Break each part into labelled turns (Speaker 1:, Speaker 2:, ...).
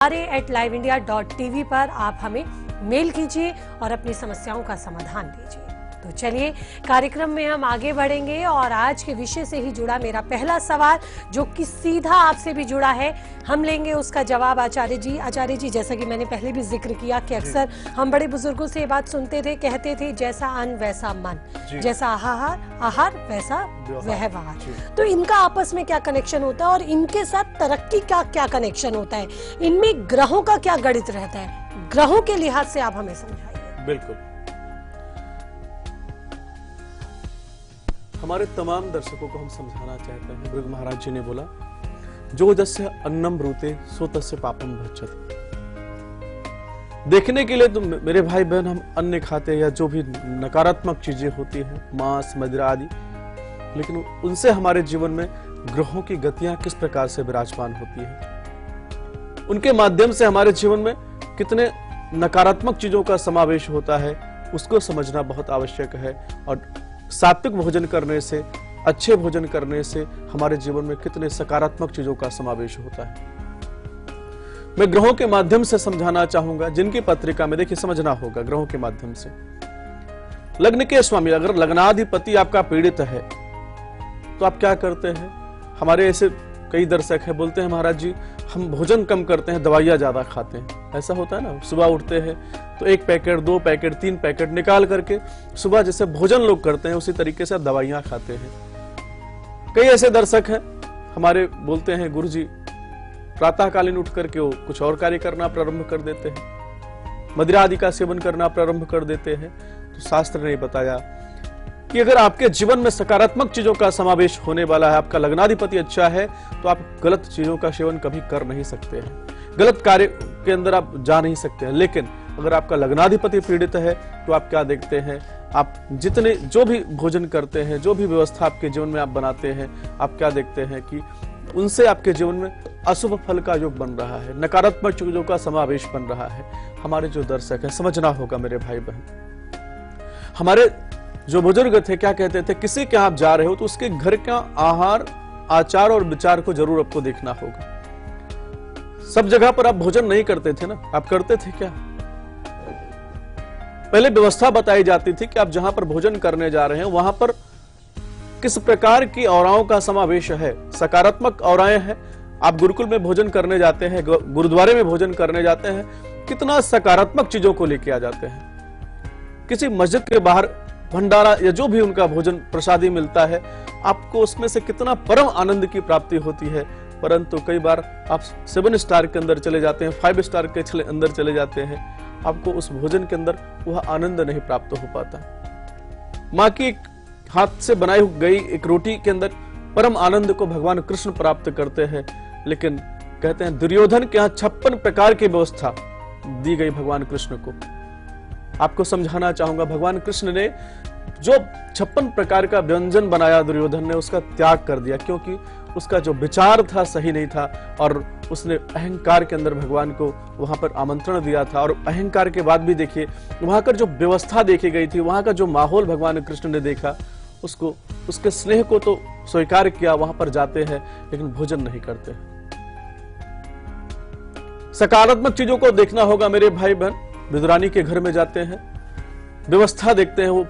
Speaker 1: @liveindia.tv पर आप हमें मेल कीजिए और अपनी समस्याओं का समाधान दीजिए। तो चलिए कार्यक्रम में हम आगे बढ़ेंगे और आज के विषय से ही जुड़ा मेरा पहला सवाल जो कि सीधा आपसे भी जुड़ा है, हम लेंगे उसका जवाब आचार्य जी। आचार्य जी, जैसा कि मैंने पहले भी जिक्र किया कि अक्सर हम बड़े बुजुर्गों से ये बात सुनते थे, कहते थे जैसा अन्न वैसा मन, जैसा आहार वैसा व्यवहार। तो इनका आपस में क्या कनेक्शन होता है और इनके साथ तरक्की का क्या कनेक्शन होता है? इनमें ग्रहों का क्या गणित रहता है? ग्रहों के लिहाज से आप हमें समझाइए।
Speaker 2: बिल्कुल। हमारे तमाम दर्शकों को हम समझाना चाहते हैं, भृगु महाराज जी ने बोला, जो जस्य अन्नम ब्रूते सो तस्य पापम भक्षते। देखने के लिए तो मेरे भाई बहन हम अन्न खाते हैं या जो भी नकारात्मक चीजें होती हैं, मांस मदिरा आदि, लेकिन उनसे हमारे जीवन में ग्रहों की गतियां किस प्रकार से विराजमान होती है, उनके माध्यम से हमारे जीवन में कितने नकारात्मक चीजों का समावेश होता है, उसको समझना बहुत आवश्यक है। और सात्विक भोजन करने से, अच्छे भोजन करने से हमारे जीवन में कितने सकारात्मक चीजों का समावेश होता है, मैं ग्रहों के माध्यम से समझाना चाहूंगा। जिनकी पत्रिका में देखिए समझना होगा ग्रहों के माध्यम से। लग्न के स्वामी, अगर लग्नाधिपति आपका पीड़ित है तो आप क्या करते हैं? हमारे ऐसे कई दर्शक है, बोलते हैं महाराज जी हम भोजन कम करते हैं, दवाइयां ज्यादा खाते हैं। ऐसा होता है ना, सुबह उठते हैं तो 1 पैकेट 2 पैकेट 3 पैकेट निकाल करके सुबह जैसे भोजन लोग करते हैं उसी तरीके से दवाइयां खाते हैं। कई ऐसे दर्शक हैं हमारे, बोलते हैं गुरुजी प्रातःकालीन उठ करके वो कुछ और कार्य करना प्रारंभ कर देते हैं, मदिरा आदि का सेवन करना प्रारंभ कर देते हैं। तो शास्त्र ने बताया कि अगर आपके जीवन में सकारात्मक चीजों का समावेश होने वाला है, आपका लग्नाधिपति अच्छा है, तो आप गलत चीजों का सेवन कभी कर नहीं सकते हैं, गलत कार्य के अंदर आप जा नहीं सकते हैं। लेकिन अगर आपका लग्नाधिपति पीड़ित है तो आप क्या देखते हैं, आप जितने जो भी भोजन करते हैं, जो भी व्यवस्था आपके जीवन में आप बनाते हैं, आप क्या देखते हैं कि उनसे आपके जीवन में अशुभ फल का योग बन रहा है, नकारात्मक चीजों का समावेश बन रहा है। हमारे जो दर्शक है समझना होगा मेरे भाई बहन, हमारे जो बुजुर्ग थे क्या कहते थे, किसी के आप जा रहे हो तो उसके घर का आहार आचार और विचार को जरूर आपको देखना होगा। सब जगह पर आप भोजन नहीं करते थे ना, आप करते थे क्या? पहले व्यवस्था बताई जाती थी कि आप जहां पर भोजन करने जा रहे हैं वहां पर किस प्रकार की औराओं का समावेश है, सकारात्मक औराएं हैं। आप गुरुकुल में भोजन करने जाते हैं, गुरुद्वारे में भोजन करने जाते हैं, कितना सकारात्मक चीजों को लेके आ जाते हैं। किसी मस्जिद के बाहर भंडारा या जो भी उनका भोजन प्रसादी मिलता है, आपको उसमें से कितना परम आनंद की प्राप्ति होती है। परंतु कई बार आप 7 स्टार के अंदर चले जाते हैं, 5 स्टार के अंदर चले जाते हैं, आपको उस भोजन के अंदर वह आनंद नहीं प्राप्त हो पाता। माँ की हाथ से बनाई गई एक रोटी के अंदर परम आनंद को भगवान कृष्ण प्राप्त करते हैं, लेकिन कहते हैं दुर्योधन के यहाँ 56 प्रकार की व्यवस्था दी गई भगवान कृष्ण को। आपको समझाना चाहूंगा, भगवान कृष्ण ने जो 56 प्रकार का व्यंजन बनाया, दुर्योधन ने उसका त्याग कर दिया, क्योंकि उसका जो विचार था सही नहीं था और उसने अहंकार के अंदर भगवान को वहां पर आमंत्रण दिया था। और अहंकार के बाद भी देखिए वहां का जो व्यवस्था देखी गई थी, वहां का जो माहौल भगवान कृष्ण ने देखा, उसको उसके स्नेह को तो स्वीकार किया, वहां पर जाते हैं लेकिन भोजन नहीं करते। सकारात्मक चीजों को देखना होगा मेरे भाई बहन। विदुरानी के घर में जाते हैं, व्यवस्था देखते हैं, वो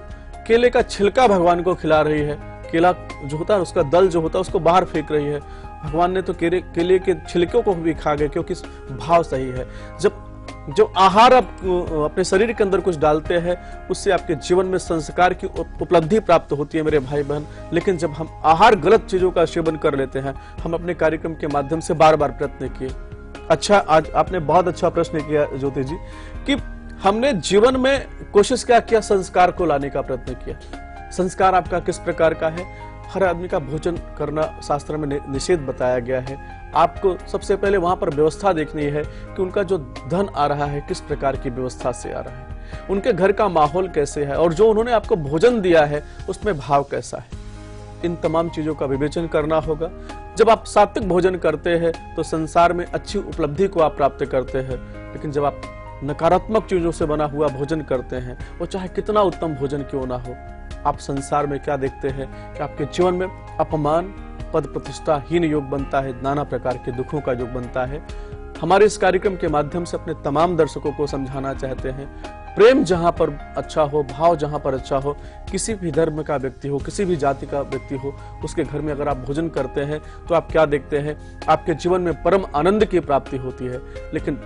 Speaker 2: केले का छिलका भगवान को खिला रही है, केला जो होता है उसका दल जो होता है उसको बाहर फेंक रही है। भगवान ने तो केले के छिलकों को भी खा गए, क्योंकि भाव सही है। जब जो आहार आप अपने शरीर के अंदर कुछ डालते हैं, उससे आपके जीवन में संस्कार की उपलब्धि प्राप्त होती है मेरे भाई बहन। लेकिन जब हम आहार गलत चीजों का सेवन कर लेते हैं, हम अपने कार्यक्रम के माध्यम से बार बार प्रयत्न किए। अच्छा, आज आपने बहुत अच्छा प्रश्न किया ज्योति जी कि हमने जीवन में कोशिश क्या किया, संस्कार को लाने का प्रयत्न किया। संस्कार आपका किस प्रकार का है? हर आदमी का भोजन करना शास्त्र में निषेध बताया गया है। आपको सबसे पहले वहां पर व्यवस्था देखनी है कि उनका जो धन आ रहा है किस प्रकार की व्यवस्था से आ रहा है, उनके घर का माहौल कैसे है, और जो उन्होंने आपको भोजन दिया है उसमें भाव कैसा है। इन तमाम चीजों का विवेचन करना होगा। जब आप सात्विक भोजन करते हैं तो संसार में अच्छी उपलब्धि को आप प्राप्त करते हैं, लेकिन जब आप नकारात्मक चीजों से बना हुआ भोजन करते हैं, वो चाहे कितना उत्तम भोजन क्यों ना हो, आप संसार में क्या देखते हैं कि आपके जीवन में अपमान, पद प्रतिष्ठाहीन योग बनता है, नाना प्रकार के दुखों का योग बनता है। हमारे इस कार्यक्रम के माध्यम से अपने तमाम दर्शकों को समझाना चाहते हैं, प्रेम जहां पर अच्छा हो, भाव जहां पर अच्छा हो, किसी भी धर्म का व्यक्ति हो, किसी भी जाति का व्यक्ति हो, उसके घर में अगर आप भोजन करते हैं तो आप क्या देखते हैं, आपके जीवन में परम आनंद की प्राप्ति होती है। लेकिन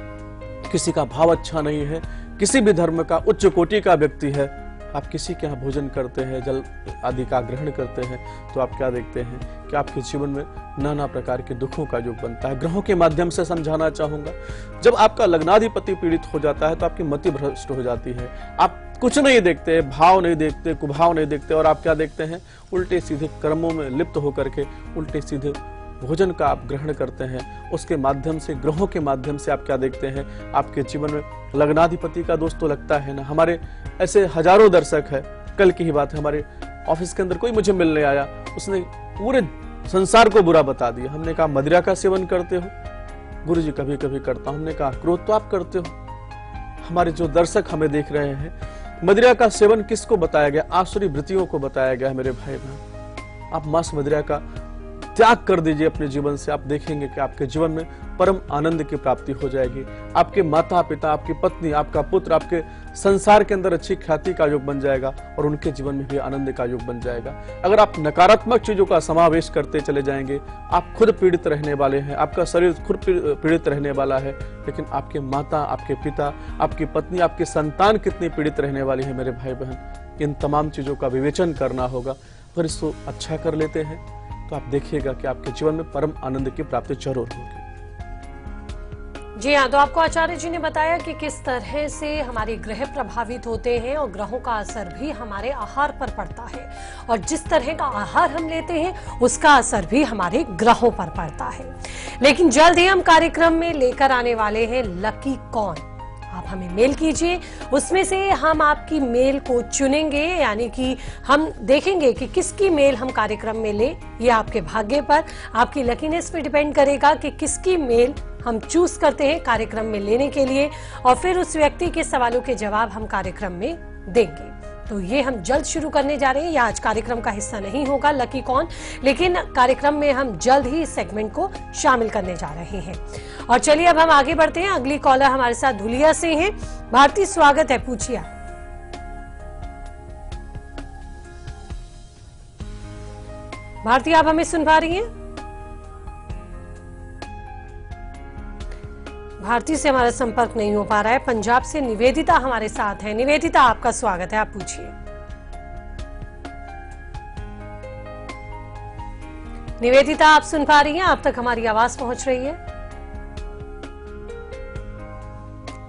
Speaker 2: किसी का भाव अच्छा नहीं है, किसी भी धर्म का उच्च कोटि का व्यक्ति है, आप किसी के यहाँ भोजन करते हैं, जल आदि का ग्रहण करते हैं, तो आप क्या देखते हैं कि आपके जीवन में नाना प्रकार के दुखों का योग बनता है। ग्रहों के माध्यम से समझाना चाहूंगा, जब आपका लग्नाधिपति पीड़ित हो जाता है तो आपकी मति भ्रष्ट हो जाती है, आप कुछ नहीं देखते, भाव नहीं देखते, कुभाव नहीं देखते, और आप क्या देखते हैं, उल्टे सीधे कर्मों में लिप्त होकर के उल्टे सीधे भोजन का आप ग्रहण करते हैं। उसके माध्यम से, ग्रहों के माध्यम से आप क्या देखते हैं, आपके जीवन में लग्नाधिपति का दोष तो लगता है ना। हमारे ऐसे हजारों दर्शक है, कल की ही बात है, हमारे ऑफिस के अंदर कोई मुझे मिलने आया, उसने पूरे संसार को बुरा बता दिया। हमने कहा मदिरा का सेवन करते हो? गुरुजी कभी कभी करता हूं। हमने कहा क्रोध तो आप करते हो। हमारे जो दर्शक हमें देख रहे हैं, मदिरा का सेवन किसको बताया गया? आसुरी वृत्तियों को बताया गया है। मेरे भाई बहन, आप मांस मदिरा का त्याग कर दीजिए अपने जीवन से, आप देखेंगे कि आपके जीवन में परम आनंद की प्राप्ति हो जाएगी। आपके माता पिता, आपकी पत्नी, आपका पुत्र, आपके संसार के अंदर अच्छी ख्याति का योग बन जाएगा और उनके जीवन में भी आनंद का योग बन जाएगा। अगर आप नकारात्मक चीजों का समावेश करते चले जाएंगे, आप खुद पीड़ित रहने वाले हैं, आपका शरीर खुद पीड़ित रहने वाला है, लेकिन आपके माता, आपके पिता, आपकी पत्नी, आपकी संतान कितनी पीड़ित रहने वाली है। मेरे भाई बहन, इन तमाम चीजों का विवेचन करना होगा। अगर इसको अच्छा कर लेते हैं तो आप देखिएगा कि आपके जीवन में परम आनंद की प्राप्ति जरूर होगी।
Speaker 1: जी हाँ, तो आपको आचार्य जी ने बताया कि किस तरह से हमारे ग्रह प्रभावित होते हैं और ग्रहों का असर भी हमारे आहार पर पड़ता है, और जिस तरह का आहार हम लेते हैं उसका असर भी हमारे ग्रहों पर पड़ता है। लेकिन जल्द ही हम कार्यक्रम में लेकर आने वाले हैं लकी कौन। आप हमें मेल कीजिए, उसमें से हम आपकी मेल को चुनेंगे, यानी कि हम देखेंगे कि किसकी मेल हम कार्यक्रम में ले। ये आपके भाग्य पर, आपकी लकीनेस पे डिपेंड करेगा कि किसकी मेल हम चूज करते हैं कार्यक्रम में लेने के लिए, और फिर उस व्यक्ति के सवालों के जवाब हम कार्यक्रम में देंगे। तो ये हम जल्द शुरू करने जा रहे हैं। यह आज कार्यक्रम का हिस्सा नहीं होगा लकी कौन, लेकिन कार्यक्रम में हम जल्द ही इस सेगमेंट को शामिल करने जा रहे हैं। और चलिए अब हम आगे बढ़ते हैं। अगली कॉलर हमारे साथ धुलिया से हैं। भारती, स्वागत है, पूछिए। भारती, आप हमें सुन पा रही हैं? भारती से हमारा संपर्क नहीं हो पा रहा है। पंजाब से निवेदिता हमारे साथ है। निवेदिता, आपका स्वागत है, आप पूछिए। निवेदिता, आप सुन पा रही हैं? आप तक हमारी आवाज पहुंच रही है?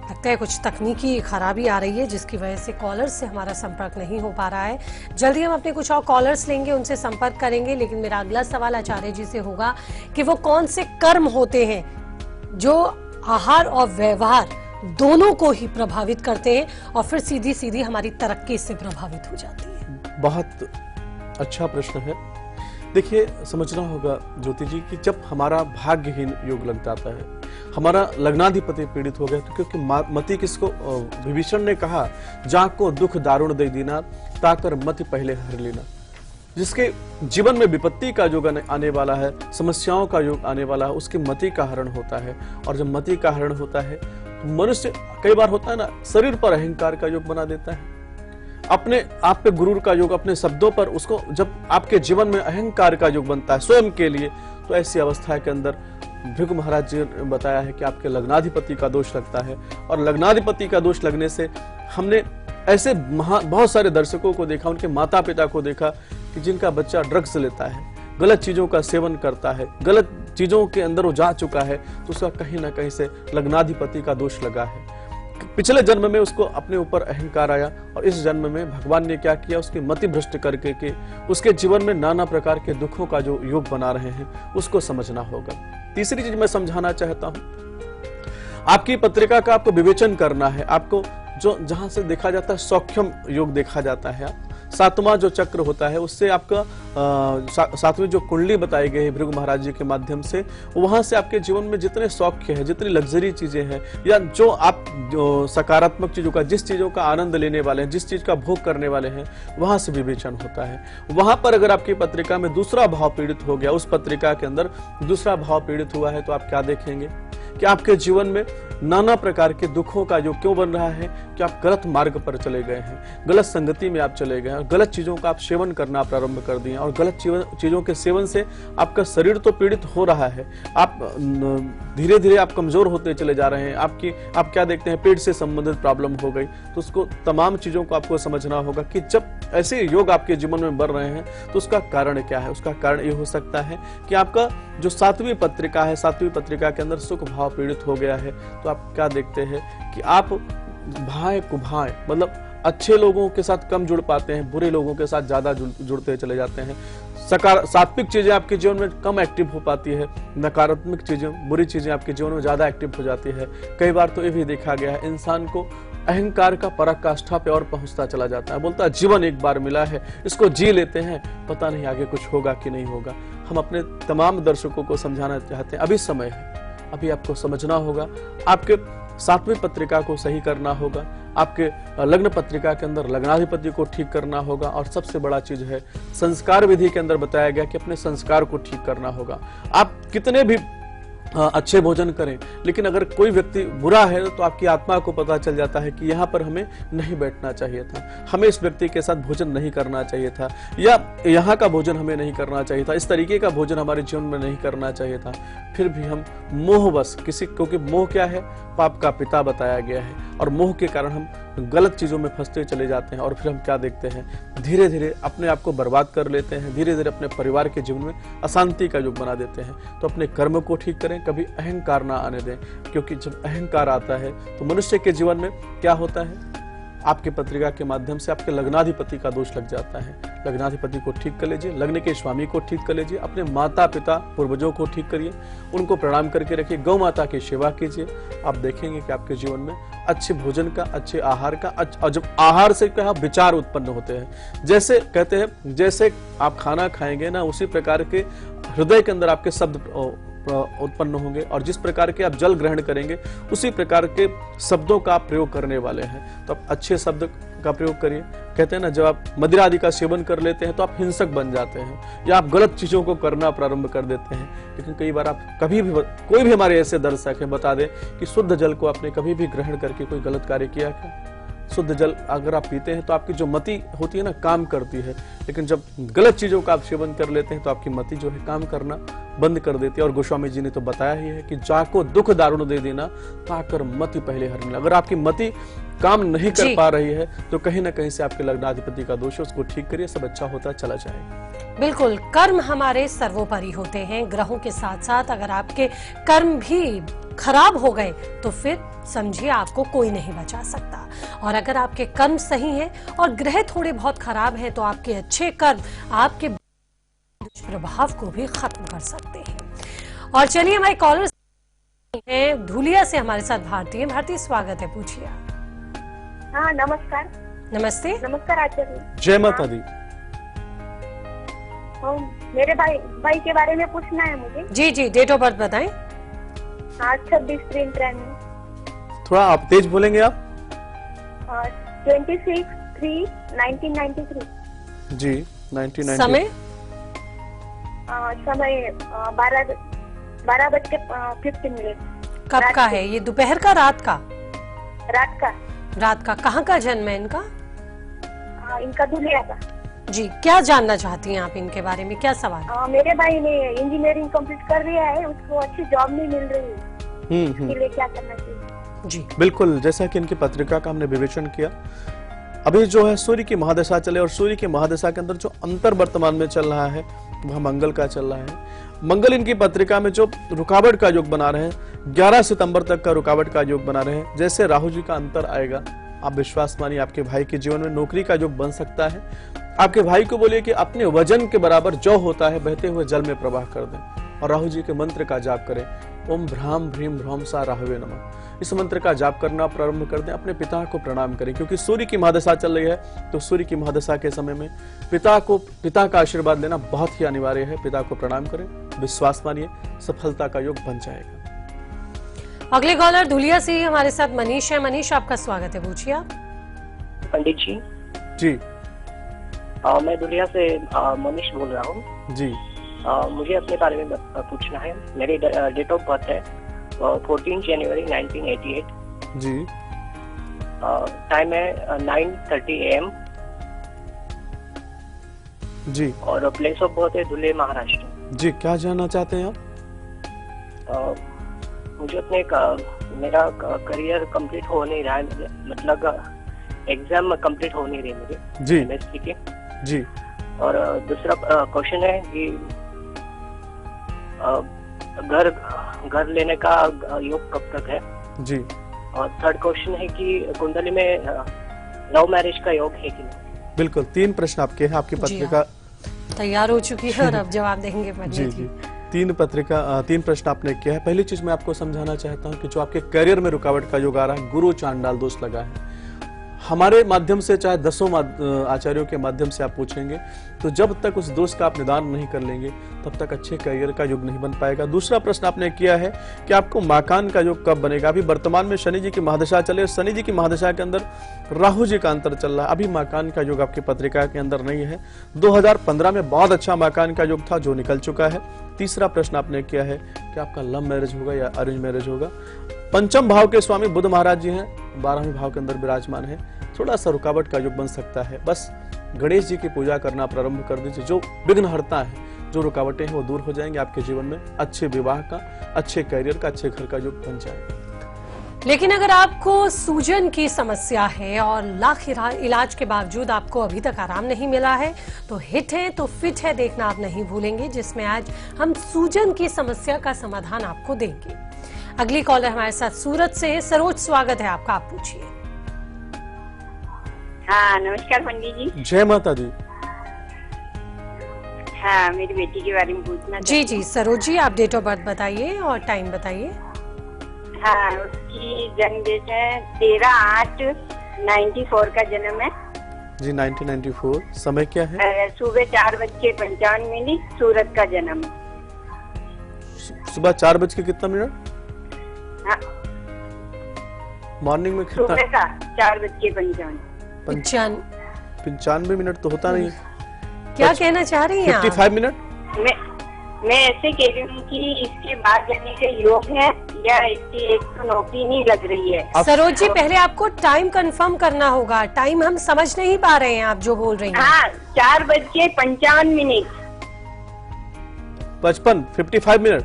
Speaker 1: लगता है कुछ तकनीकी खराबी आ रही है जिसकी वजह से कॉलर से हमारा संपर्क नहीं हो पा रहा है। जल्दी हम अपने कुछ और कॉलर्स लेंगे, उनसे संपर्क करेंगे। लेकिन मेरा अगला सवाल आचार्य जी से होगा कि वो कौन से कर्म होते हैं जो आहार और व्यवहार दोनों को ही प्रभावित करते हैं और फिर सीधी सीधी हमारी तरक्की से प्रभावित हो जाती है।
Speaker 2: बहुत अच्छा प्रश्न है। देखिए, समझना होगा ज्योति जी कि जब हमारा भाग्यहीन योग लग जाता है, हमारा लग्नाधिपति पीड़ित हो गया, तो क्योंकि मति किसको, विभीषण ने कहा, जाको दुख दारुण दे दीना, ताकर मति पहले हर लेना। जिसके जीवन में विपत्ति का योग आने वाला है, समस्याओं का योग आने वाला है, उसकी मति का हरण होता है। और जब मति का हरण होता है तो मनुष्य कई बार होता है ना, शरीर पर अहंकार का योग बना देता है, अपने आप पे गुरूर का योग, अपने शब्दों पर उसको, जब आपके जीवन में अहंकार का योग बनता है स्वयं के लिए, तो ऐसी अवस्था के अंदर भृगु महाराज जी ने बताया है कि आपके लग्नाधिपति का दोष लगता है। और लग्नाधिपति का दोष लगने से हमने ऐसे बहुत सारे दर्शकों को देखा, उनके माता पिता को देखा कि जिनका बच्चा ड्रग्स लेता है, गलत चीजों का सेवन करता है, गलत चीजों के अंदर वो जा चुका है, तो उसका कहीं ना कहीं से लग्नाधिपति का दोष लगा है। पिछले जन्म में उसको अपने ऊपर अहंकार आया और इस जन्म में भगवान ने क्या किया, उसकी मति भ्रष्ट करके के उसके जीवन में नाना प्रकार के दुखों का जो योग बना रहे हैं, उसको समझना होगा। तीसरी चीज मैं समझाना चाहता हूं, आपकी पत्रिका का आपको विवेचन करना है। आपको जो जहां से देखा जाता है सौख्यम योग देखा जाता है, सातवां जो चक्र होता है उससे आपका सातवीं जो कुंडली बताई गई है भृगु महाराज जी के माध्यम से, वहां से आपके जीवन में जितने सौख्य है, जितनी लग्जरी चीजें हैं, या जो आप जो सकारात्मक चीजों का, जिस चीजों का आनंद लेने वाले हैं, जिस चीज का भोग करने वाले हैं, वहां से विवेचन होता है। वहां पर अगर आपकी पत्रिका में दूसरा भाव पीड़ित हो गया, उस पत्रिका के अंदर दूसरा भाव पीड़ित हुआ है, तो आप क्या देखेंगे कि आपके जीवन में नाना प्रकार के दुखों का योग क्यों बन रहा है कि आप गलत मार्ग पर चले गए हैं, गलत संगति में आप चले गए हैं, गलत चीजों का आप सेवन करना प्रारंभ कर दिए और गलत चीजों के सेवन से आपका शरीर तो पीड़ित हो रहा है, आप धीरे धीरे आप कमजोर होते चले जा रहे हैं, आप क्या देखते हैं पेट से संबंधित प्रॉब्लम हो गई। तो उसको तमाम चीजों को आपको समझना होगा कि जब ऐसे योग आपके जीवन में बढ़ रहे हैं तो उसका कारण क्या है। उसका कारण ये हो सकता है कि आपका जो 7वीं पत्रिका है, 7वीं पत्रिका के अंदर सुख भाव पीड़ित हो गया है। तो आप क्या देखते हैं कि आप भाएं कुभाएं, मतलब अच्छे लोगों के साथ कम जुड़ पाते हैं, बुरे लोगों के साथ ज्यादा जुड़ते चले जाते हैं। सात्विक चीजें आपके जीवन में कम एक्टिव हो पाती है, नकारात्मक चीजें, बुरी चीजें आपके जीवन में ज्यादा एक्टिव हो जाती है। कई बार तो ये भी देखा गया है इंसान को अहंकार का पराकाष्ठा पे और पहुंचता चला जाता है, बोलता है जीवन एक बार मिला है, इसको जी लेते हैं, पता नहीं आगे कुछ होगा कि नहीं होगा। हम अपने तमाम दर्शकों को समझाना चाहते हैं अभी समय है, अभी आपको समझना होगा, आपके 7वीं पत्रिका को सही करना होगा, आपके लग्न पत्रिका के अंदर लग्नाधिपति को ठीक करना होगा और सबसे बड़ा चीज है संस्कार विधि के अंदर बताया गया कि अपने संस्कार को ठीक करना होगा। आप कितने भी अच्छे भोजन करें, लेकिन अगर कोई व्यक्ति बुरा है तो आपकी आत्मा को पता चल जाता है कि यहाँ पर हमें नहीं बैठना चाहिए था, हमें इस व्यक्ति के साथ भोजन नहीं करना चाहिए था, या यहाँ का भोजन हमें नहीं करना चाहिए था, इस तरीके का भोजन हमारे जीवन में नहीं करना चाहिए था। फिर भी हम मोहवश क्योंकि मोह क्या है, पाप का पिता बताया गया है, और मोह के कारण हम गलत चीजों में फंसते चले जाते हैं और फिर हम क्या देखते हैं, धीरे धीरे अपने आप को बर्बाद कर लेते हैं, धीरे धीरे अपने परिवार के जीवन में अशांति का योग बना देते हैं। तो अपने कर्म को ठीक करें, कभी अहंकार ना आने दें, क्योंकि जब अहंकार आता है तो मनुष्य के जीवन में क्या होता है, आपके पत्रिका के माध्यम से आपके लग्नाधिपति का दोष लग जाता है। लग्नाधिपति को ठीक कर लीजिए, लग्न के स्वामी को ठीक कर लीजिए, अपने माता पिता पूर्वजों को ठीक करिए, उनको प्रणाम करके रखिए, गौ माता की सेवा कीजिए। आप देखेंगे कि आपके जीवन में अच्छे भोजन का, अच्छे आहार का, और जब आहार से क्या विचार उत्पन्न होते हैं, जैसे कहते हैं जैसे आप खाना खाएंगे ना, उसी प्रकार के हृदय के अंदर आपके शब्द उत्पन्न होंगे, और जिस प्रकार के आप जल ग्रहण करेंगे उसी प्रकार के शब्दों का आप प्रयोग करने वाले हैं। तो आप अच्छे शब्द का प्रयोग करिए। कहते हैं ना, जब आप मदिरा आदि का सेवन कर लेते हैं तो आप हिंसक बन जाते हैं या आप गलत चीजों को करना प्रारंभ कर देते हैं। लेकिन कई बार आप कभी भी, कोई भी हमारे ऐसे दर्शक है बता दें कि शुद्ध जल को आपने कभी भी ग्रहण करके कोई गलत कार्य किया क्या? शुद्ध जल अगर आप पीते हैं तो आपकी जो मति होती है ना, काम करती है, लेकिन जब गलत चीजों का आप सेवन कर लेते हैं तो आपकी मति जो है काम करना बंद कर देती है। और गोस्वामी जी ने तो बताया ही है कि जाको दुख दारुण दे देना, पाकर मति पहले हरने। अगर आपकी मति काम नहीं कर पा रही है तो कहीं ना कहीं से आपके लग्नाधिपति का दोष है, उसको ठीक करिए, सब अच्छा होता चला जाएगा।
Speaker 1: बिल्कुल, कर्म हमारे सर्वोपरि होते हैं। ग्रहों के साथ साथ अगर आपके कर्म भी खराब हो गए तो फिर समझिए आपको कोई नहीं बचा सकता। और अगर आपके कर्म सही हैं और ग्रह थोड़े बहुत खराब हैं तो आपके अच्छे कर्म आपके प्रभाव को भी खत्म कर सकते हैं। और चलिए हमारे कॉलर हैं धुलिया से हमारे साथ भारती, स्वागत है, पूछिए।
Speaker 3: हाँ, नमस्कार।
Speaker 1: नमस्ते।
Speaker 3: नमस्कार आचार्य।
Speaker 2: जय माता दी।
Speaker 3: मेरे भाई के बारे में पूछना है मुझे।
Speaker 1: जी जी, डेट ऑफ बर्थ बताएं।
Speaker 3: हाँ, 26/3
Speaker 2: थोड़ा आप तेज बोलेंगे आप।
Speaker 3: 26/3/1993।
Speaker 2: जी, 1990।
Speaker 3: समय 12:15
Speaker 1: कब का है ये, दोपहर का, रात का?
Speaker 3: रात का।
Speaker 1: कहाँ का जन्म है इनका?
Speaker 3: इनका धुलिया का।
Speaker 1: जी, क्या जानना चाहती हैं आप इनके बारे में, क्या सवाल?
Speaker 3: मेरे भाई ने इंजीनियरिंग कंप्लीट कर लिया है, उसको अच्छी जॉब नहीं मिल रही है, इसके लिए क्या करना चाहिए? जी
Speaker 2: बिल्कुल, जैसा कि इनकी पत्रिका का हमने विवेचन किया, अभी जो है सूर्य की महादशा चले, और सूर्य की महादशा के अंदर जो अंतर वर्तमान में चल रहा है वह मंगल का चल रहा है। मंगल इनकी पत्रिका में जो रुकावट का योग बना रहे हैं, 11 सितंबर तक का रुकावट का योग बना रहे हैं। जैसे राहु जी का अंतर आएगा, आप विश्वास मानिए आपके भाई के जीवन में नौकरी का योग बन सकता है। आपके भाई को बोलिए कि अपने वजन के बराबर जो होता है बहते हुए जल में प्रवाह कर दें, और राहु जी के मंत्र का जाप करें, ओम भ्राम भ्रीम भ्रौम सा राहवे नमः। इस मंत्र का जाप करना प्रारंभ कर दें, अपने पिता को प्रणाम करें, क्योंकि सूर्य की महादशा चल रही है, तो सूर्य की महादशा के समय में पिता का आशीर्वाद लेना बहुत ही अनिवार्य है। पिता को प्रणाम करें, विश्वास मानिए सफलता का योग बन जाएगा।
Speaker 1: अगले कॉलर धुलिया से हमारे साथ मनीष है। मनीष, आपका स्वागत है, पूछिए आप।
Speaker 4: पंडित जी।
Speaker 2: जी।
Speaker 4: मैं धुलिया से मनीष बोल रहा हूँ।
Speaker 2: जी।
Speaker 4: मुझे अपने बारे में पूछना है। मेरी डेट ऑफ बर्थ है 14 जनवरी 1988।
Speaker 2: जी।
Speaker 4: टाइम है 9:30 AM।
Speaker 2: जी।
Speaker 4: और प्लेस ऑफ बर्थ है धुले, महाराष्ट्र।
Speaker 2: जी, क्या जानना चाहते हैं आप?
Speaker 4: मुझे अपने मेरा करियर कंप्लीट हो नहीं रहा है, मतलब एग्जाम कंप्लीट हो नहीं रही मेरी
Speaker 2: जी।
Speaker 4: MSc के।
Speaker 2: जी।
Speaker 4: और दूसरा क्वेश्चन है कि घर लेने का योग कब तक है?
Speaker 2: जी।
Speaker 4: और थर्ड क्वेश्चन है कि कुंडली में लव मैरिज का योग है कि नहीं?
Speaker 2: बिल्कुल, 3 प्रश्न आपके हैं। आपकी पत्रिका
Speaker 1: तैयार हो चुकी है और अब जवाब देंगे पंडित
Speaker 2: जी।
Speaker 1: जी।
Speaker 2: 3 प्रश्न आपने किया है। पहली चीज मैं आपको समझाना चाहता हूं कि जो आपके करियर में रुकावट का योग आ रहा है, गुरु चांडाल दोष लगा है। हमारे माध्यम से, चाहे 10 आचार्यों के माध्यम से आप पूछेंगे, तो जब तक उस दोष का आप निदान नहीं कर लेंगे तब तक अच्छे करियर का योग नहीं बन पाएगा। दूसरा प्रश्न आपने किया है कि आपको माकान का योग कब बनेगा। अभी वर्तमान में शनि जी की महादशा चले, शनि जी की महादशा के अंदर राहु जी का अंतर चल रहा है। अभी माकान का योग आपकी पत्रिका के अंदर नहीं है। 2015 में बहुत अच्छा माकान का योग था जो निकल चुका है। तीसरा प्रश्न आपने किया है कि आपका लव मैरिज होगा या अरेंज मैरिज होगा। पंचम भाव के स्वामी बुध महाराज जी हैं, 12वें भाव के अंदर विराजमान है। थोड़ा सा रुकावट का योग बन सकता है। बस गणेश जी की पूजा करना प्रारंभ कर दीजिए, जो विघ्न हरता है, जो रुकावटें हैं वो दूर हो जाएंगे। आपके जीवन में अच्छे विवाह का, अच्छे करियर का, अच्छे घर का योग बन जाएगा।
Speaker 1: लेकिन अगर आपको सूजन की समस्या है और लाख इलाज के बावजूद आपको अभी तक आराम नहीं मिला है, तो हिट है तो फिट है देखना आप नहीं भूलेंगे, जिसमें आज हम सूजन की समस्या का समाधान आपको देंगे। अगली कॉलर हमारे साथ सूरत से है। सरोज, स्वागत है आपका, आप पूछिए।
Speaker 5: हाँ, नमस्कार पंडित जी।
Speaker 2: जय माता दी।
Speaker 5: हाँ, मेरी बेटी के बारे में पूछना
Speaker 1: जी जी सरोज जी, आप डेट ऑफ बर्थ बताइए और टाइम बताइए।
Speaker 5: हाँ, उसकी जन्म डेट है 13/8/94 का जन्म है
Speaker 2: जी। 1994। समय क्या है?
Speaker 5: सुबह 4:55 सूरत का जन्म है।
Speaker 2: सुबह 4 बज के कितना मिनट?
Speaker 5: हाँ,
Speaker 2: मॉर्निंग में कितना?
Speaker 5: सुबह का 4:55।
Speaker 2: 95 मिनट तो होता नहीं।
Speaker 1: क्या कहना चाह रही हैं आप?
Speaker 2: 55 मिनट।
Speaker 5: मैं ऐसे कह रही हूँ कि इसके बाद जाने के योग है या इसकी एक तो नौकरी नहीं लग रही है।
Speaker 1: सरोज जी, पहले आपको टाइम कंफर्म करना होगा। टाइम हम समझ नहीं पा रहे हैं आप जो बोल रही हैं।
Speaker 5: हाँ, 4:55।
Speaker 2: 55 मिनट।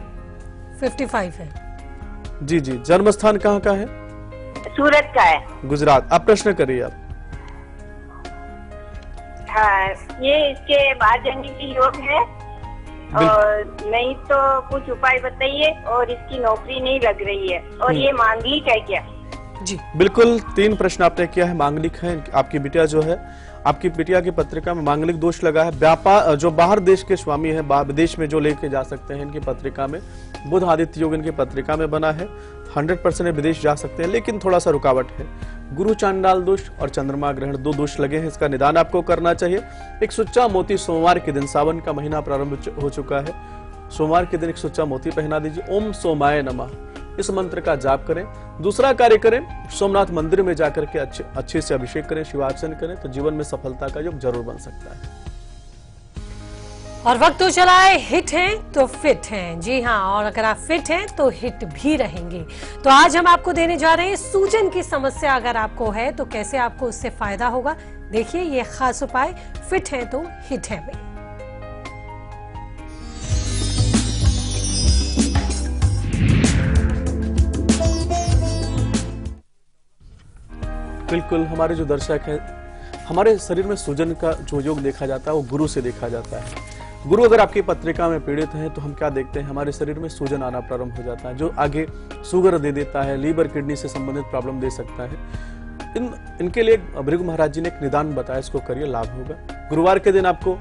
Speaker 1: 55 है।
Speaker 2: जी जी। जन्म स्थान कहाँ का है?
Speaker 5: सूरत का है।
Speaker 2: गुजरात। आप प्रश्न करिए आप।
Speaker 5: हाँ, ये इसके बाद जाने की योग है और नहीं तो कुछ उपाय बताइए। और इसकी नौकरी नहीं लग रही है और ये मांगलिक है क्या?
Speaker 1: जी
Speaker 2: बिल्कुल, 3 प्रश्न आपने किया है। मांगलिक है। आपकी बिटिया जो है, आपकी बिटिया की पत्रिका में मांगलिक दोष लगा है। व्यापार जो बाहर देश के स्वामी है, विदेश में जो लेके जा सकते हैं, इनकी पत्रिका में बुध आदित्य योग इनकी पत्रिका में बना है। 100% विदेश जा सकते हैं, लेकिन थोड़ा सा रुकावट है। गुरु चांडाल दोष और चंद्रमा ग्रहण 2 दोष लगे हैं। इसका निदान आपको करना चाहिए। एक सुच्चा मोती सोमवार के दिन, सावन का महीना प्रारंभ हो चुका है, सोमवार के दिन एक सुच्चा मोती पहना दीजिए। ओम सोमाय नमः, इस मंत्र का जाप करें। दूसरा कार्य करें, सोमनाथ मंदिर में जाकर के अच्छे से अभिषेक करें, शिवार्चन करें, तो जीवन में सफलता का योग जरूर बन सकता है।
Speaker 1: और वक्त तो चला है, हिट हैं तो फिट हैं। जी हाँ, और अगर आप फिट हैं तो हिट भी रहेंगे। तो आज हम आपको देने जा रहे हैं सूजन की समस्या अगर आपको है तो कैसे आपको उससे फायदा होगा। देखिए ये खास उपाय, फिट हैं तो हिट है में।
Speaker 2: बिल्कुल, हमारे जो दर्शक हैं, हमारे शरीर में सूजन का जो योग देखा जाता है वो गुरु से देखा जाता है। गुरु अगर आपकी पत्रिका में पीड़ित हैं तो हम क्या देखते हैं, हमारे शरीर में सूजन आना प्रारंभ हो जाता है, जो आगे शुगर दे देता है, लीवर किडनी से संबंधित प्रॉब्लम दे सकता है। इनके लिए भृगु महाराज जी ने एक निदान बताया, इसको करिए, लाभ होगा। गुरुवार के दिन आपको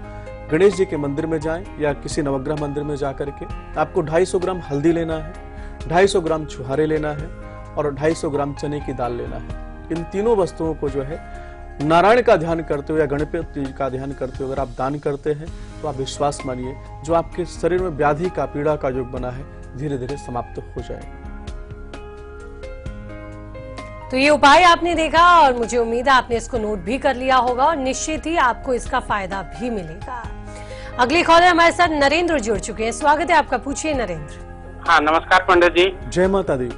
Speaker 2: गणेश जी के मंदिर में जाएं या किसी नवग्रह मंदिर में जाकर के आपको 250 ग्राम हल्दी लेना है, 250 ग्राम छुहारे लेना है और 250 ग्राम चने की दाल लेना है। इन तीनों वस्तुओं को जो है नारायण का ध्यान करते हुए या गणपति का ध्यान करते हुए अगर आप दान करते हैं तो आप विश्वास मानिए, जो आपके शरीर में व्याधि का, पीड़ा का योग बना है, धीरे धीरे समाप्त हो जाएगा।
Speaker 1: तो ये उपाय आपने देखा और मुझे उम्मीद है आपने इसको नोट भी कर लिया होगा और निश्चित ही आपको इसका फायदा भी मिलेगा। अगली कॉलर हमारे साथ नरेंद्र जुड़ चुके हैं। स्वागत है आपका, पूछिए नरेंद्र।
Speaker 6: हाँ नमस्कार पंडित जी।
Speaker 2: जय माता दी।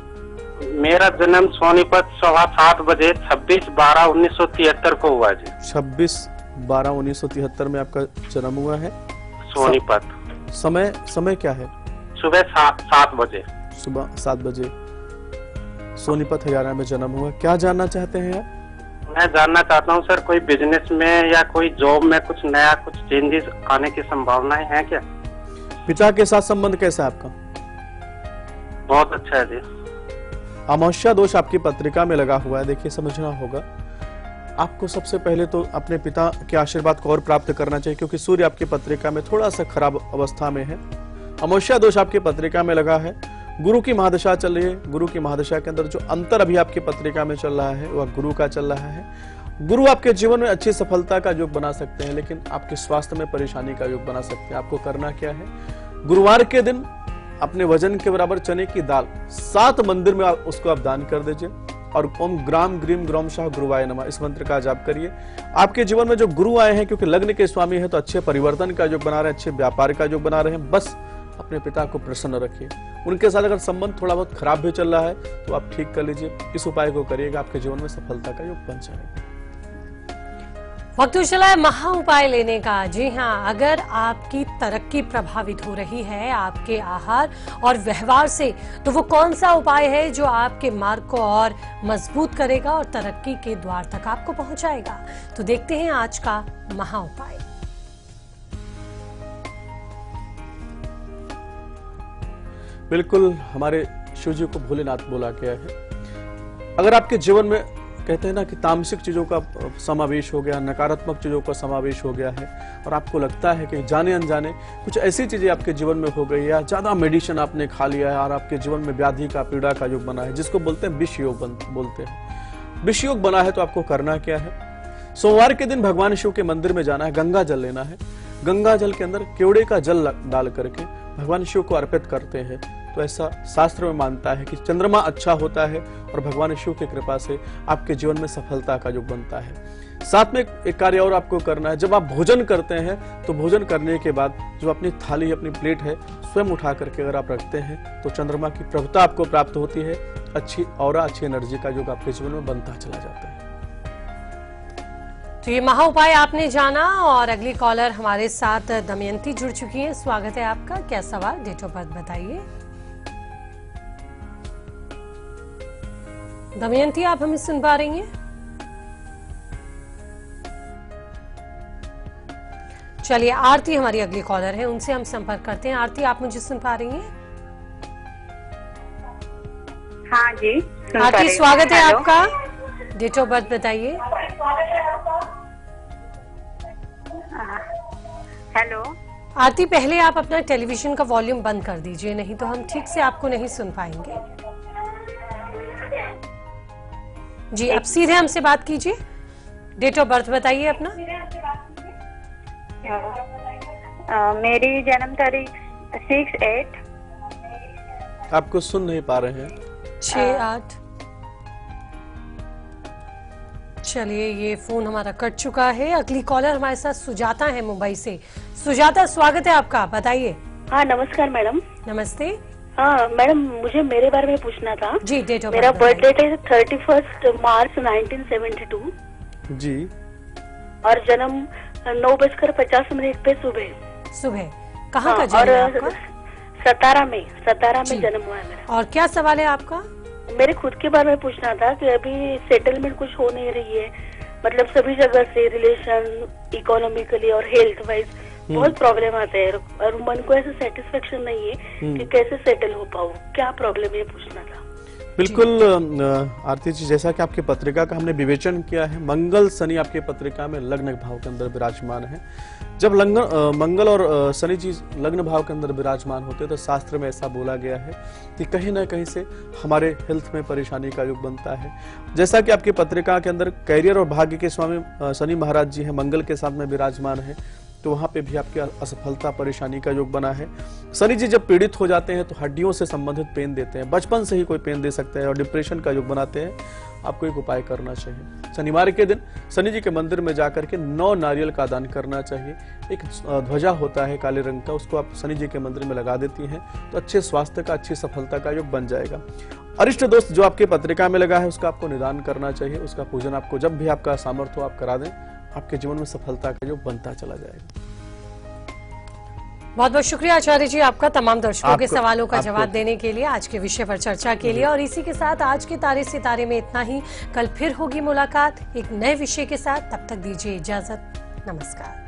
Speaker 6: मेरा जन्म सोनीपत 7:15 बजे 26/12/1973 को हुआ जी।
Speaker 2: 26/12/1973 में आपका जन्म हुआ है
Speaker 6: सोनीपत।
Speaker 2: समय क्या है?
Speaker 6: सुबह 7 बजे।
Speaker 2: सुबह 7 बजे सोनीपत हरियाणा में जन्म हुआ। क्या जानना चाहते हैं आप?
Speaker 6: मैं जानना चाहता हूँ सर, कोई बिजनेस में या कोई जॉब में कुछ नया कुछ चेंजेस आने की संभावनाएं हैं क्या?
Speaker 2: पिता के साथ संबंध कैसा है आपका?
Speaker 6: बहुत अच्छा है जी।
Speaker 2: अमावस्या दोष आपकी पत्रिका में लगा हुआ है। देखिए, समझना होगा आपको सबसे पहले तो अपने पिता के आशीर्वाद को और प्राप्त करना चाहिए, क्योंकि सूर्य आपकी पत्रिका में थोड़ा सा खराब अवस्था में है। अमावस्या दोष आपकी पत्रिका में लगा है। गुरु की महादशा चल रही है। गुरु की महादशा के अंदर जो अंतर अभी आपकी पत्रिका में चल रहा है वह गुरु का चल रहा है। गुरु आपके जीवन में अच्छी सफलता का योग बना सकते हैं, लेकिन आपके स्वास्थ्य में परेशानी का योग बना सकते हैं। आपको करना क्या है? गुरुवार के दिन अपने वजन के बराबर चने की दाल 7 मंदिर में उसको आप दान कर दीजिए और ओम ग्राम ग्रीम ग्रोम शाह गुरुवाय नमः इस मंत्र का जाप करिए। आपके जीवन में जो गुरु आए हैं, क्योंकि लग्न के स्वामी है, तो अच्छे परिवर्तन का योग बना रहे हैं, अच्छे व्यापार का योग बना रहे हैं। बस अपने पिता को प्रसन्न रखिए। उनके साथ अगर संबंध थोड़ा बहुत खराब भी चल रहा है तो आप ठीक कर लीजिए। इस उपाय को करिएगा, आपके जीवन में सफलता का योग बन जाएगा।
Speaker 1: वक्त हो चला है महा उपाय लेने का। जी हाँ, अगर आपकी तरक्की प्रभावित हो रही है आपके आहार और व्यवहार से, तो वो कौन सा उपाय है जो आपके मार्ग को और मजबूत करेगा और तरक्की के द्वार तक आपको पहुंचाएगा? तो देखते हैं आज का महा उपाय।
Speaker 2: बिल्कुल, हमारे शिव जी को भोलेनाथ बोला गया है। अगर आपके जीवन में कहते हैं ना कि तामसिक चीजों का समावेश हो गया, नकारात्मक चीजों का समावेश हो गया है, और आपको लगता है कि जाने अनजाने कुछ ऐसी चीजें आपके जीवन में हो गई, या ज्यादा मेडिसिन आपने खा लिया है और आपके जीवन में व्याधि का, पीड़ा का योग बना है, जिसको बोलते हैं विष योग बोलते हैं। विष योग बना है तो आपको करना क्या है? सोमवार के दिन भगवान शिव के मंदिर में जाना है, गंगा जल लेना है। गंगा जल के अंदर केवड़े का जल डाल करके भगवान शिव को अर्पित करते हैं। तो ऐसा शास्त्र में मानता है कि चंद्रमा अच्छा होता है और भगवान शिव की कृपा से आपके जीवन में सफलता का योग बनता है। साथ में एक कार्य और आपको करना है। जब आप भोजन करते हैं तो भोजन करने के बाद जो अपनी थाली, अपनी प्लेट है, स्वयं उठा करके अगर आप रखते हैं तो चंद्रमा की प्रभुता आपको प्राप्त होती है। अच्छी ऑरा, अच्छी एनर्जी का योग आपके जीवन में बनता चला जाता है।
Speaker 1: तो ये महा उपाय आपने जाना, और अगली कॉलर हमारे साथ दमयंती जुड़ चुकी है। स्वागत है आपका। क्या सवाल? डेट ऑफ बर्थ बताइए। दमयंती, आप हमें सुन पा रही हैं? चलिए, आरती हमारी अगली कॉलर है, उनसे हम संपर्क करते हैं। आरती, आप मुझे सुन पा रही हैं?
Speaker 5: हाँ जी,
Speaker 1: आरती, स्वागत है आपका। डेट ऑफ बर्थ बताइए।
Speaker 5: हेलो
Speaker 1: आरती, पहले आप अपना टेलीविजन का वॉल्यूम बंद कर दीजिए, नहीं तो हम ठीक से आपको नहीं सुन पाएंगे। जी, अब सीधे हमसे बात कीजिए। डेट ऑफ बर्थ बताइए अपना।
Speaker 5: मेरी जन्म तारीख 6/8।
Speaker 2: आपको सुन नहीं पा रहे हैं।
Speaker 1: 6/8। चलिए, ये फोन हमारा कट चुका है। अगली कॉलर हमारे साथ सुजाता है मुंबई से। सुजाता, स्वागत है आपका, बताइए।
Speaker 3: हाँ, नमस्कार मैडम।
Speaker 1: नमस्ते।
Speaker 3: हाँ मैडम, मुझे मेरे बारे में पूछना था।
Speaker 1: जी, डेट ऑफ
Speaker 3: मेरा बर्थ डेट है 31 मार्च 1972
Speaker 2: जी,
Speaker 3: और जन्म 9:50 पे सुबह।
Speaker 1: कहाँ का जन्म है आपका?
Speaker 3: सतारा में जन्म हुआ है मेरा।
Speaker 1: और क्या सवाल है आपका?
Speaker 3: मेरे खुद के बारे में पूछना था कि अभी सेटलमेंट कुछ हो नहीं रही है, मतलब सभी जगह से रिलेशन, इकोनॉमिकली और हेल्थ वाइज बहुत प्रॉब्लम आते हैं, और मन को ऐसे सेटिस्फेक्शन नहीं है कि कैसे सेटल हो पाऊँ। क्या प्रॉब्लम है, पूछना था।
Speaker 2: बिल्कुल आरती जी, जैसा कि आपकी पत्रिका का हमने विवेचन किया है, मंगल शनि आपकी पत्रिका में लग्न भाव के अंदर विराजमान है। जब मंगल और शनि जी लग्न भाव के अंदर विराजमान होते हैं तो शास्त्र में ऐसा बोला गया है कि कहीं ना कहीं से हमारे हेल्थ में परेशानी का योग बनता है। जैसा कि आपकी पत्रिका के अंदर कैरियर और भाग्य के स्वामी शनि महाराज जी हैं, मंगल के साथ में विराजमान है, तो वहां पे भी आपकी असफलता, परेशानी का योग बना है। शनि जी जब पीड़ित हो जाते हैं तो हड्डियों से संबंधित पेन देते हैं, बचपन से ही कोई पेन दे सकते हैं, और डिप्रेशन का योग बनाते हैं। आपको एक उपाय करना चाहिए। शनिवार के दिन शनि जी के मंदिर में जाकर के 9 नारियल का दान करना चाहिए। एक ध्वजा होता है काले रंग का, उसको आप शनि जी के मंदिर में लगा देती हैं तो अच्छे स्वास्थ्य का, अच्छी सफलता का योग बन जाएगा। अरिष्ट दोस्त जो आपके पत्रिका में लगा है उसका आपको निदान करना चाहिए, उसका पूजन आपको जब भी आपका सामर्थ्य हो आप करा दें, आपके जीवन में सफलता का योग बनता चला जाएगा।
Speaker 1: बहुत बहुत शुक्रिया आचार्य जी आपका तमाम दर्शकों के सवालों का जवाब देने के लिए, आज के विषय पर चर्चा के लिए। और इसी के साथ आज के तारे सितारे में इतना ही। कल फिर होगी मुलाकात एक नए विषय के साथ, तब तक दीजिए इजाजत। नमस्कार।